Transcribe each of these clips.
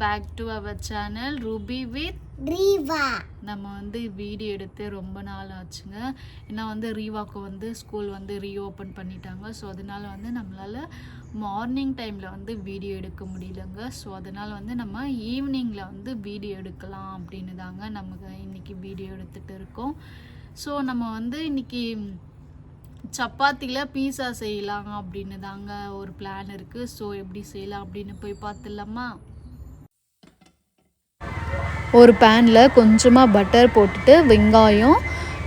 Back to our channel Ruby with Reeva. நம்ம வந்து video எடுத்து ரொம்ப நாள் ஆச்சுங்க. ஏன்னா வந்து ரீவாக்கு வந்து ஸ்கூல் வந்து ரீஓப்பன் பண்ணிட்டாங்க. ஸோ அதனால வந்து நம்மளால் மார்னிங் டைமில் வந்து வீடியோ எடுக்க முடியலங்க. ஸோ அதனால் வந்து நம்ம ஈவினிங்கில் வந்து வீடியோ எடுக்கலாம் அப்படின்னு தாங்க நமக்கு இன்றைக்கி வீடியோ எடுத்துகிட்டு இருக்கோம். ஸோ நம்ம வந்து இன்றைக்கி சப்பாத்தியில் பீஸா செய்யலாம் அப்படின்னு தாங்க ஒரு பிளான் இருக்குது. ஸோ எப்படி செய்யலாம் அப்படின்னு போய் பார்த்துடலாமா? ஒரு பேனில் கொஞ்சமாக பட்டர் போட்டுட்டு வெங்காயம்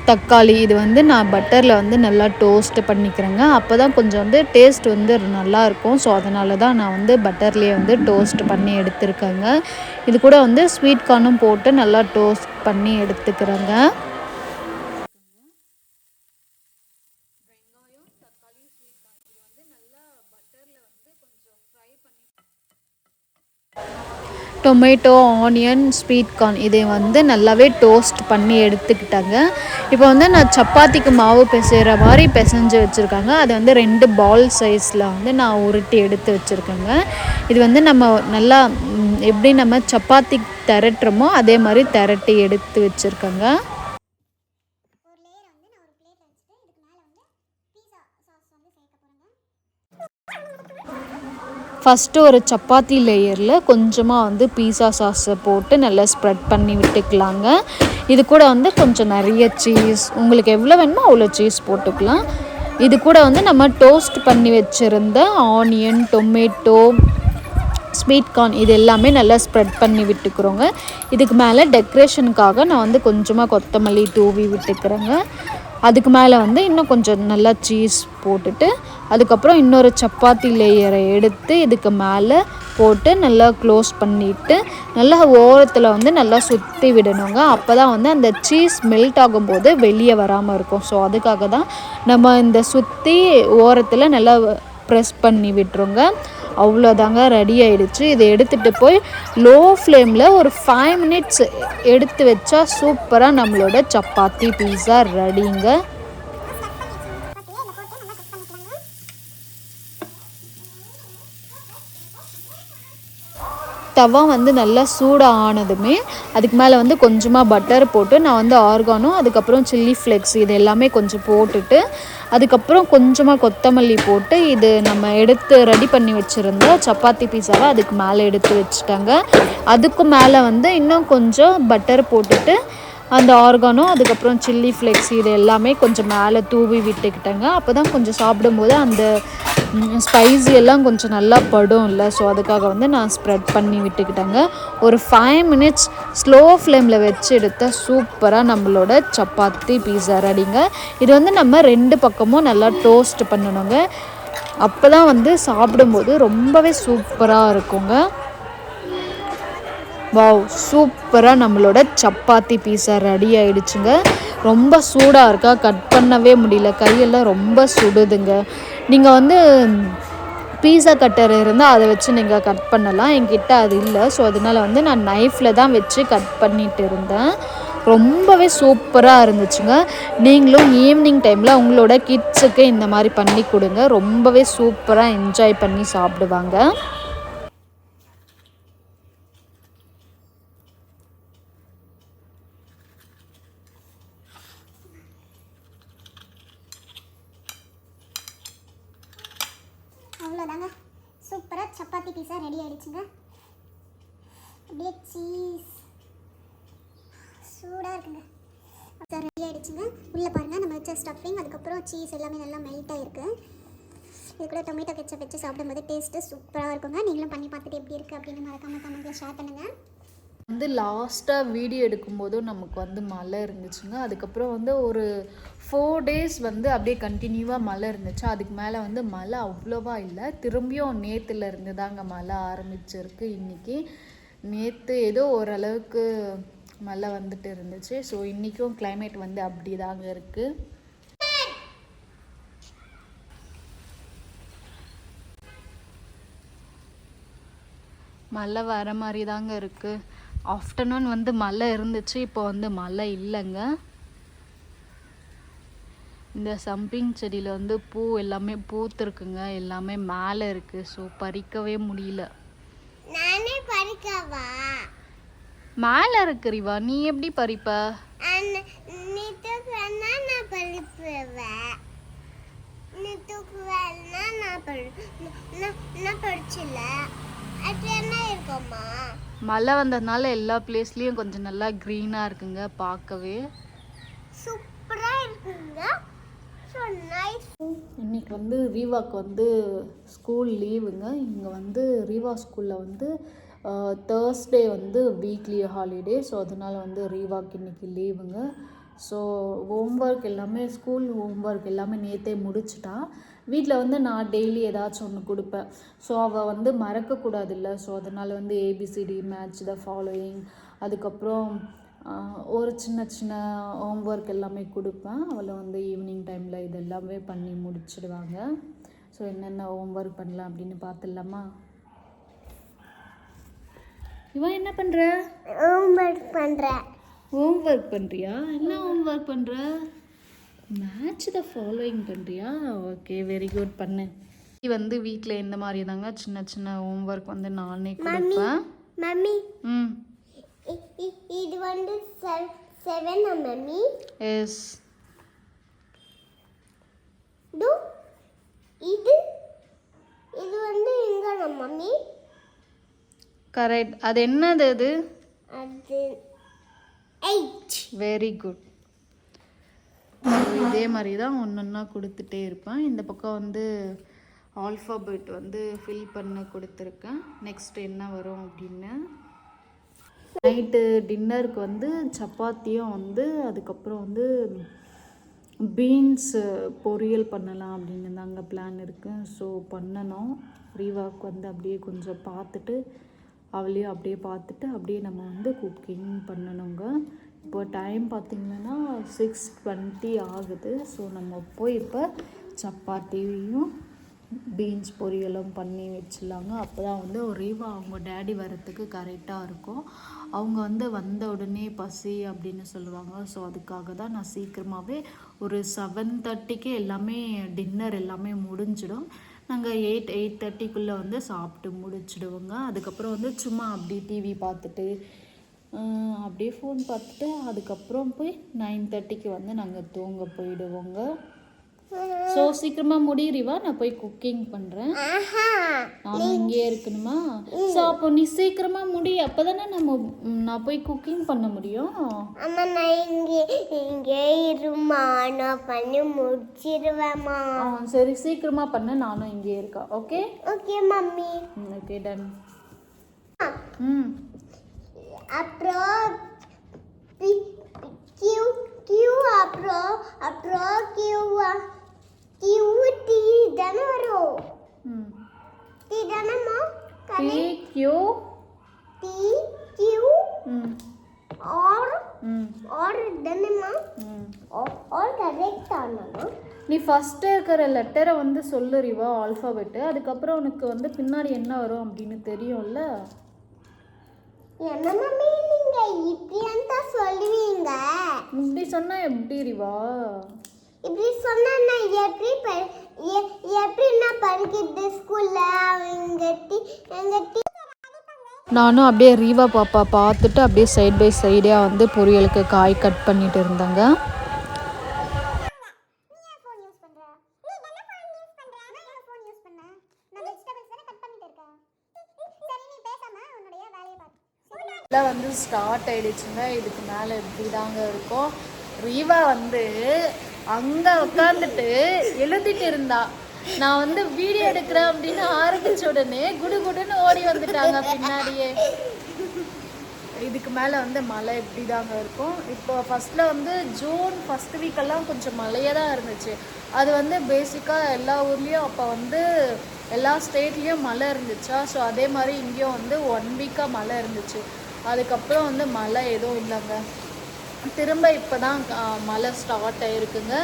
தக்காளி இது வந்து நான் பட்டரில் வந்து நல்லா டோஸ்ட் பண்ணிக்கிறேங்க. அப்போ தான் கொஞ்சம் வந்து டேஸ்ட் வந்து நல்லாயிருக்கும். ஸோ அதனால தான் நான் வந்து பட்டர்லேயே வந்து டோஸ்ட் பண்ணி எடுத்துருக்கேங்க. இது கூட வந்து ஸ்வீட் கார்னும் போட்டு நல்லா டோஸ்ட் பண்ணி எடுத்துக்கிறேங்க. டொமேட்டோ ஆனியன் ஸ்வீட் கார்ன் இதை வந்து நல்லாவே டோஸ்ட் பண்ணி எடுத்துக்கிட்டாங்க. இப்போ வந்து நான் சப்பாத்திக்கு மாவு பிசைகிற மாதிரி பிசைஞ்சு வச்சுருக்காங்க. அதை வந்து 2 பால் சைஸில் வந்து நான் உருட்டி எடுத்து வச்சுருக்கேங்க. இது வந்து நம்ம நல்லா எப்படி நம்ம சப்பாத்தி திரட்டுறோமோ அதே மாதிரி திரட்டி எடுத்து வச்சுருக்கேங்க. ஃபஸ்ட்டு ஒரு சப்பாத்தி லேயரில் கொஞ்சமாக வந்து பீஸா சாஸை போட்டு நல்லா ஸ்ப்ரெட் பண்ணி விட்டுக்கலாங்க. இது கூட வந்து கொஞ்சம் நிறைய சீஸ், உங்களுக்கு எவ்வளோ வேணுமோ அவ்வளோ சீஸ் போட்டுக்கலாம். இது கூட வந்து நம்ம டோஸ்ட் பண்ணி வச்சுருந்த ஆனியன், டொமேட்டோ, ஸ்வீட் கார்ன் இது எல்லாமே நல்லா ஸ்ப்ரெட் பண்ணி விட்டுக்கிறோங்க. இதுக்கு மேலே டெக்கரேஷனுக்காக நான் வந்து கொஞ்சமாக கொத்தமல்லி தூவி விட்டுக்கிறேங்க. அதுக்கு மேலே வந்து இன்னும் கொஞ்சம் நல்லா சீஸ் போட்டுட்டு அதுக்கப்புறம் இன்னொரு சப்பாத்தி லேயரை எடுத்து இதுக்கு மேலே போட்டு நல்லா க்ளோஸ் பண்ணிவிட்டு நல்லா ஓரத்தில் வந்து நல்லா சுற்றி விடணுங்க. அப்போ தான் வந்து அந்த சீஸ் மெல்ட் ஆகும்போது வெளியே வராமல் இருக்கும். ஸோ அதுக்காக தான் நம்ம இந்த சுற்றி ஓரத்தில் நல்லா ப்ரெஸ் பண்ணி விட்டுருங்க. அவ்வளோதாங்க, ரெடி ஆகிடுச்சு. இதை எடுத்துகிட்டு போய் லோ ஃப்ளேமில் ஒரு 5 மினிட்ஸ் எடுத்து வச்சா சூப்பராக நம்மளோட சப்பாத்தி பீஸா ரெடிங்க. தவா வந்து நல்லா சூடாக ஆனதுமே அதுக்கு மேலே வந்து கொஞ்சமாக பட்டர் போட்டு நான் வந்து ஆர்கானோ அதுக்கப்புறம் சில்லி ஃப்ளேக்ஸ் இது எல்லாமே கொஞ்சம் போட்டுட்டு அதுக்கப்புறம் கொஞ்சமாக கொத்தமல்லி போட்டு இது நம்ம எடுத்து ரெடி பண்ணி வச்சுருந்த சப்பாத்தி பீஸாவை அதுக்கு மேலே எடுத்து வச்சுட்டாங்க. அதுக்கு மேலே வந்து இன்னும் கொஞ்சம் பட்டர் போட்டுட்டு அந்த ஆர்கானோ அதுக்கப்புறம் சில்லி ஃப்ளேக்ஸ் இது எல்லாமே கொஞ்சம் மேலே தூவி விட்டுக்கிட்டேங்க. அப்போ தான் கொஞ்சம் சாப்பிடும்போது அந்த ஸ்பைசி எல்லாம் கொஞ்சம் நல்லா படும் இல்லை. ஸோ அதுக்காக வந்து நான் ஸ்ப்ரெட் பண்ணி விட்டுக்கிட்டேங்க. ஒரு 5 மினிட்ஸ் ஸ்லோ ஃப்ளேமில் வச்சு எடுத்த சூப்பராக நம்மளோட சப்பாத்தி பீஸா ரெடிங்க. இது வந்து நம்ம 2 பக்கமும் நல்லா டோஸ்ட் பண்ணணுங்க. அப்போ தான் வந்து சாப்பிடும்போது ரொம்பவே சூப்பராக இருக்குங்க. வாவ், சூப்பராக நம்மளோட சப்பாத்தி பீஸா ரெடி ஆகிடுச்சுங்க. ரொம்ப சூடாக இருக்கா, கட் பண்ணவே முடியல, கையெல்லாம் ரொம்ப சுடுதுங்க. நீங்கள் வந்து பீஸா கட்டர் இருந்தால் அதை வச்சு நீங்கள் கட் பண்ணலாம். என்கிட்ட அது இல்லை. ஸோ அதனால் வந்து நான் நைஃப்பில் தான் வச்சு கட் பண்ணிட்டு இருந்தேன். ரொம்பவே சூப்பராக இருந்துச்சுங்க. நீங்களும் ஈவினிங் டைமில் உங்களோட கிட்ஸுக்கு இந்த மாதிரி பண்ணி கொடுங்க. ரொம்பவே சூப்பராக என்ஜாய் பண்ணி சாப்பிடுவாங்க. அவ்வளோதாங்க, சூப்பராக சப்பாத்தி பீஸா ரெடி ஆகிடுச்சுங்க. அப்படியே சீஸ் சூடாக இருக்குங்க. ரெடி ஆகிடுச்சுங்க. உள்ளே பாருங்கள், நம்ம வச்ச ஸ்டஃபிங் அதுக்கப்புறம் சீஸ் எல்லாமே நல்லா மெல்ட் ஆகிருக்கு. இது கூட டொமேட்டோ கெச்சப் வச்சு சாப்பிடும்போது டேஸ்ட்டு சூப்பராக இருக்குங்க. நீங்களும் பண்ணி பார்த்துட்டு எப்படி இருக்குது அப்படின்னு மறக்காமல் கமெண்ட்டில் ஷேர் பண்ணுங்கள். வந்து லாஸ்ட்டாக வீடியோ எடுக்கும்போதும் நமக்கு வந்து மழை இருந்துச்சுங்க. அதுக்கப்புறம் வந்து ஒரு 4 days வந்து அப்படியே கண்டினியூவாக மழை இருந்துச்சு. அதுக்கு மேலே வந்து மழை அவ்வளோவா இல்லை. திரும்பியும் நேற்றுல இருந்து தாங்க மழை ஆரம்பிச்சிருக்கு. இன்றைக்கி நேற்று ஏதோ ஓரளவுக்கு மழை வந்துட்டு இருந்துச்சு. ஸோ இன்றைக்கும் கிளைமேட் வந்து அப்படி தாங்க இருக்குது. மழை வர மாதிரி தாங்க இருக்குது. ஆஃப்டர்நூன் வந்து மழை இருந்துச்சு, இப்போ வந்து மழை இல்லைங்க. இந்த சம்பிங் செடியில் வந்து பூ எல்லாமே பூத்துருக்குங்க, எல்லாமே மேலே இருக்குது. ஸோ பறிக்கவே முடியல. நானே பறிக்கவா? மேலே இருக்கு ரிவா, நீ எப்படி பறிப்ப? நீ தூக்குவேன்னா நான் பறிப்பேன். நீ தூக்குவேன்னா நான் பறிச்சில்ல. அது என்ன இருக்குமா? மழை வந்ததுனால எல்லா பிளேஸ்லேயும் கொஞ்சம் நல்லா க்ரீனாக இருக்குங்க, பார்க்கவே சூப்பராக இருக்குங்க. So nice. இன்னைக்கு வந்து ரீவாக்கு வந்து ஸ்கூல் லீவுங்க. இங்கே வந்து ரீவா ஸ்கூலில் வந்து தேர்ஸ்டே வந்து வீக்லி ஹாலிடே. ஸோ அதனால் வந்து ரீவாக்கு இன்றைக்கி லீவுங்க. ஸோ ஹோம்ஒர்க் எல்லாமே ஸ்கூல் ஹோம்ஒர்க் எல்லாமே நேற்றே முடிச்சிட்டா. வீட்டில் வந்து நான் டெய்லி ஏதாச்சும் ஒன்று கொடுப்பேன். ஸோ அவள் வந்து மறக்கக்கூடாதுல்ல. ஸோ அதனால் வந்து ஏபிசிடி, மேட்ச் த ஃபாலோயிங், அதுக்கப்புறம் ஒரு சின்ன சின்ன ஹோம்ஒர்க் எல்லாமே கொடுப்பேன். அவளை வந்து ஈவினிங் டைமில் இது எல்லாமே பண்ணி முடிச்சிடுவாங்க. ஸோ என்னென்ன ஹோம்ஒர்க் பண்ணலாம் அப்படின்னு பார்த்துடலாமா? இவன் என்ன பண்ணுற? ஹோம்ஒர்க் பண்ணுறேன். ஹோம்ஒர்க் பண்ணுறியா? என்ன ஹோம்ஒர்க் பண்ணுற? மேட்ச் த ஃபாலோயிங் பண்ணுறியா? ஓகே, வெரி குட், பண்ணு. இது வந்து வீட்டில் இந்த மாதிரி தாங்க சின்ன சின்ன ஹோம்ஒர்க் வந்து நானே கொடுப்பேன். மம்மி, ம், இது வந்து 7 மம்மி. எஸ். இது வந்து எங்க மம்மி? கரெக்ட். அது என்னது? அது அது 8. Very good. இதே மாதிரி தான் ஒன்றொன்னா கொடுத்துட்டே இருப்பேன். இந்த பக்கம் வந்து ஆல்ஃபாபெட் வந்து ஃபில் பண்ண கொடுத்துருக்கேன். நெக்ஸ்ட் என்ன வரும் அப்படின்னு. நைட்டு டின்னருக்கு வந்து சப்பாத்தியும் வந்து அதுக்கப்புறம் வந்து பீன்ஸ் பொரியல் பண்ணலாம் அப்படின்னு தாங்க பிளான் இருக்குது. ஸோ பண்ணணும். ரீவாக்கு வந்து அப்படியே கொஞ்சம் பார்த்துட்டு அவளையும் அப்படியே பார்த்துட்டு அப்படியே நம்ம வந்து குக்கிங் பண்ணணுங்க. இப்போ டைம் பார்த்திங்கன்னா 6:20 ஆகுது. ஸோ நம்ம போய் இப்போ சப்பாத்தியும் பீன்ஸ் பொரியலும் பண்ணி வச்சிடலாங்க. அப்போ தான் வந்து ரீவா அவங்க டேடி வரத்துக்கு கரெக்டாக இருக்கும். அவங்க வந்து வந்த உடனே பசி அப்படின்னு சொல்லுவாங்க. ஸோ அதுக்காக தான் நான் சீக்கிரமாகவே ஒரு 7:30க்கு எல்லாமே டின்னர் எல்லாமே முடிஞ்சிடும். நாங்கள் 8:30க்குள்ளே வந்து சாப்பிட்டு முடிச்சிடுவோங்க. அதுக்கப்புறம் வந்து சும்மா அப்படி டிவி பார்த்துட்டு அப்படியே ஃபோன் பார்த்துட்டு அதுக்கப்புறம் போய் 9:30க்கு வந்து நாங்கள் தூங்க போயிடுவோங்க. ஸோ சீக்கிரமாக முடியறிவா, நான் போய் குக்கிங் பண்ணுறேன். நானும் இங்கே இருக்கணுமா? ஸோ அப்போ நீ சீக்கிரமாக முடி, அப்போ தானே நான் போய் குக்கிங் பண்ண முடியும். அம்மா, நான் இங்கே இருமா, நான் பண்ணி முடிச்சிடுவேம்மா. சரி, சீக்கிரமாக பண்ண, நானும் இங்கே இருக்கேன். Okay okay mummy. Okay, done. அப்புறம் அப்புறம் டீ தானே வரும். டீ தானேம்மா? PQ ஆர் தானேம்மா? ஆர் கரெக்ட் தானேம்மா? நீ ஃபஸ்ட்டு இருக்கிற லெட்டரை வந்து சொல்லுறிவா, ஆல்ஃபாபெட்டு. அதுக்கப்புறம் உனக்கு வந்து பின்னாடி என்ன வரும் அப்படின்னு தெரியும்ல. என்ன மம்மி நீங்க இப்படியான் தான் சொல்லுவீங்க? இப்படி சொன்னா எப்படி ரிவா? இப்படி சொன்னா நான் எப்படி நான் படிக்கிறது ஸ்கூல்ல? நானும் அப்படியே ரீவா பாப்பா பார்த்துட்டு அப்படியே சைட் பை சைடாக வந்து பொரியலுக்கு காய் கட் பண்ணிட்டு இருந்தேங்க. எல்லாம் வந்து ஸ்டார்ட் ஆயிடுச்சுங்க. இதுக்கு மேலே எப்படி தாங்க இருக்கும். ரீவா வந்து அங்கே உட்காந்துட்டு எழுதிட்டு இருந்தா. நான் வந்து வீடியோ எடுக்கிறேன் அப்படின்னு ஆரம்பிச்ச உடனே குடுன்னு ஓடி வந்துட்டாங்க பின்னாடியே. இதுக்கு மேலே வந்து மழை எப்படி தாங்க இருக்கும். இப்போ ஃபஸ்ட்டில் வந்து ஜூன் ஃபஸ்ட் வீக்கெல்லாம் கொஞ்சம் மழையே தான் இருந்துச்சு. அது வந்து பேசிக்காக எல்லா ஊர்லேயும் அப்போ வந்து எல்லா ஸ்டேட்லேயும் மழை இருந்துச்சா. ஸோ அதே மாதிரி இங்கேயும் வந்து 1 வீக்காக மழை இருந்துச்சு. அதுக்கப்புறம் வந்து மழை எதுவும் இல்லைங்க. திரும்ப இப்போ தான் மழை ஸ்டார்ட் ஆகிருக்குங்க.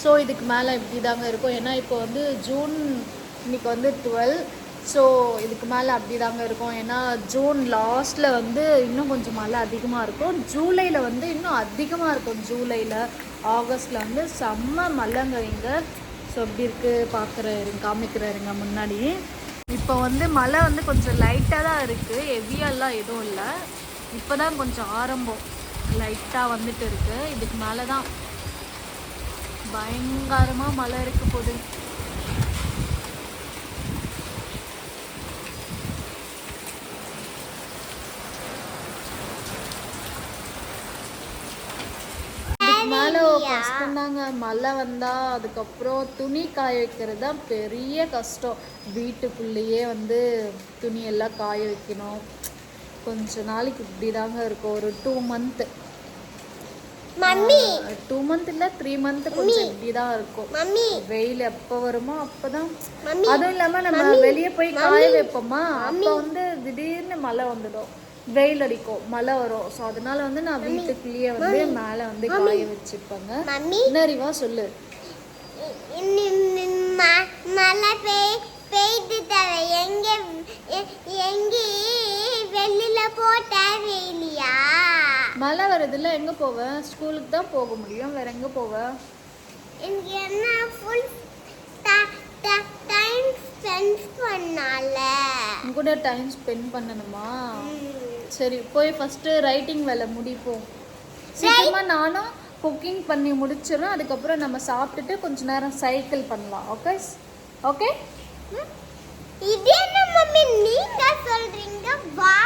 ஸோ இதுக்கு மேலே இப்படி தாங்க இருக்கும். ஏன்னா இப்போ வந்து ஜூன் இன்றைக்கி வந்து 12. ஸோ இதுக்கு மேலே அப்படி தாங்க இருக்கும். ஏன்னா ஜூன் லாஸ்ட்டில் வந்து இன்னும் கொஞ்சம் மழை அதிகமாக இருக்கும். ஜூலையில் வந்து இன்னும் அதிகமாக இருக்கும். ஜூலையில் ஆகஸ்ட்டில் வந்து செம்ம மழைங்க இங்கே. ஸோ எப்படி இருக்குது காமிக்கிறாருங்க முன்னாடி. இப்போ வந்து மழை வந்து கொஞ்சம் லைட்டாக தான் இருக்குது, ஹெவியெல்லாம் எதுவும் இல்லை. இப்போ தான் கொஞ்சம் ஆரம்பம், லைட்டாக வந்துட்டு இருக்கு. இதுக்கு மேலே தான் பயங்கரமாக மழை இருக்க போகுது. மேலே கஷ்டம்தாங்க, மழை வந்தால் அதுக்கப்புறம் துணி காய வைக்கிறது தான் பெரிய கஷ்டம். வீட்டுக்குள்ளேயே வந்து துணியெல்லாம் காய வைக்கணும். கொஞ்ச நாளைக்கு இப்படி தாங்க இருக்கும், ஒரு 2 மந்த் 2 மந்த் இல்லை 3 மந்த் கொஞ்சம் இப்படி தான் இருக்கும். வெயில் எப்போ வருமோ அப்போதான். அதுவும் இல்லாமல் நம்ம வெளியே போய் காய வைப்போமா, அப்போ வந்து திடீர்னு மழை வந்துடும், வெயில் அடிக்கும், மழை வரும். ஸோ அதனால வந்து நான் வீட்டுக்குள்ளேயே வந்து மேலே வந்து காய வச்சுப்பேங்க. என்ன ரிவா சொல்லு. மழை பெய்து தர எங்க வெளியில போட்டா வெயிலியா? மழை வருதுல்ல, எங்க போவேன்? ஸ்கூலுக்கு தான் போக முடியும், வேற எங்க போவேன்? எனக்கு என்ன ஃபுல் டைம் ஸ்பெண்ட் பண்ணால உங்க கூட டைம் ஸ்பெண்ட் பண்ணணுமா? சரி, போய் ஃபர்ஸ்ட் ரைட்டிங் வேலை முடிப்போம். சீக்கிரமா நானும் குக்கிங் பண்ணி முடிச்சிடும். அதுக்கப்புறம் நம்ம சாப்பிட்டுட்டு கொஞ்ச நேரம் சைக்கிள் பண்ணலாம். Okay okay. இது என்ன மம்மி நீங்க சொல்றீங்க?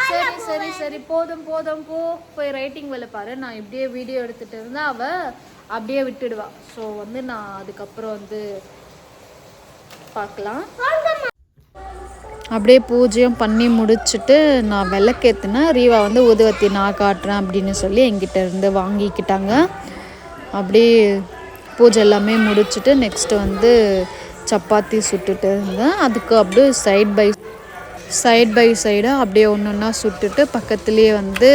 சரி சரி சரி, போதும் போதும், போய் ரைட்டிங் வேலை பாரு. நான் இப்படியே வீடியோ எடுத்துட்டு இருந்தா அவ அப்படியே விட்டுடுவா. ஸோ வந்து நான் அதுக்கப்புறம் வந்து பார்க்கலாம். அப்படியே பூஜையும் பண்ணி முடிச்சுட்டு நான் விளக்கேற்றினேன். ரீவா வந்து ஊதுவத்தி நான் காட்டுறேன் அப்படின்னு சொல்லி என்கிட்ட இருந்து வாங்கிக்கிட்டாங்க. அப்படியே பூஜை எல்லாமே முடிச்சுட்டு நெக்ஸ்ட்டு வந்து சப்பாத்தி சுட்டுட்டு இருந்தேன். அதுக்கு அப்படியே சைட் பை சைடாக அப்படியே ஒன்று ஒன்றா சுட்டுட்டு பக்கத்துலேயே வந்து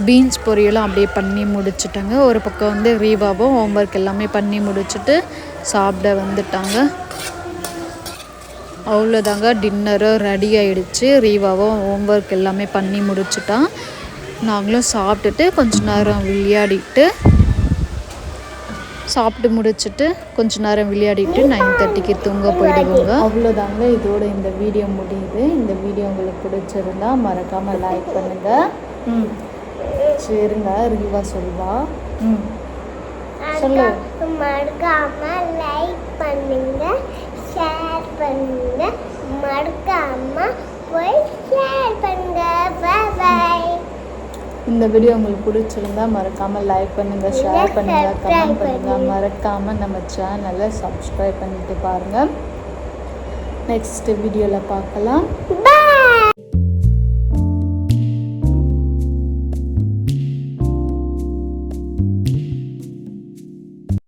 பீன்ஸ் பொரியலும் அப்படியே பண்ணி முடிச்சுட்டாங்க. ஒரு பக்கம் வந்து ரீவாவும் ஹோம்ஒர்க் எல்லாமே பண்ணி முடிச்சுட்டு சாப்பிட வந்துட்டாங்க. அவ்வளோதாங்க, டின்னரும் ரெடி ஆகிடுச்சு. ரீவாவும் ஹோம்ஒர்க் எல்லாமே பண்ணி முடிச்சுட்டான். நாங்களும் சாப்பிட்டுட்டு கொஞ்ச நேரம் விளையாடிட்டு சாப்பிட்டு முடிச்சுட்டு கொஞ்ச நேரம் விளையாடிட்டு 9:30க்கு தூங்க போயிடுவோங்க. அவ்வளோதாங்க, இதோட இந்த வீடியோ முடியுது. இந்த வீடியோ உங்களுக்கு பிடிச்சிருந்தா மறக்காமல் லைக் பண்ணுங்கள். சரிங்க, ரீவா சொல்வா. சொல்லு. மறக்காம லைக் பண்ணுங்க, ஷேர் பண்ணுங்க, மறக்காம போய் ஷேர் பண்ணுங்க. பாய் பாய். இந்த வீடியோ உங்களுக்கு பிடிச்சிருந்தா மறக்காமல் லைக் பண்ணுங்கள், ஷேர் பண்ணுங்கள், கமெண்ட் பண்ணுங்கள். மறக்காமல் நம்ம சேனலை சப்ஸ்கிரைப் பண்ணிட்டு பாருங்கள். நெக்ஸ்ட் வீடியோவில் பார்க்கலாம்.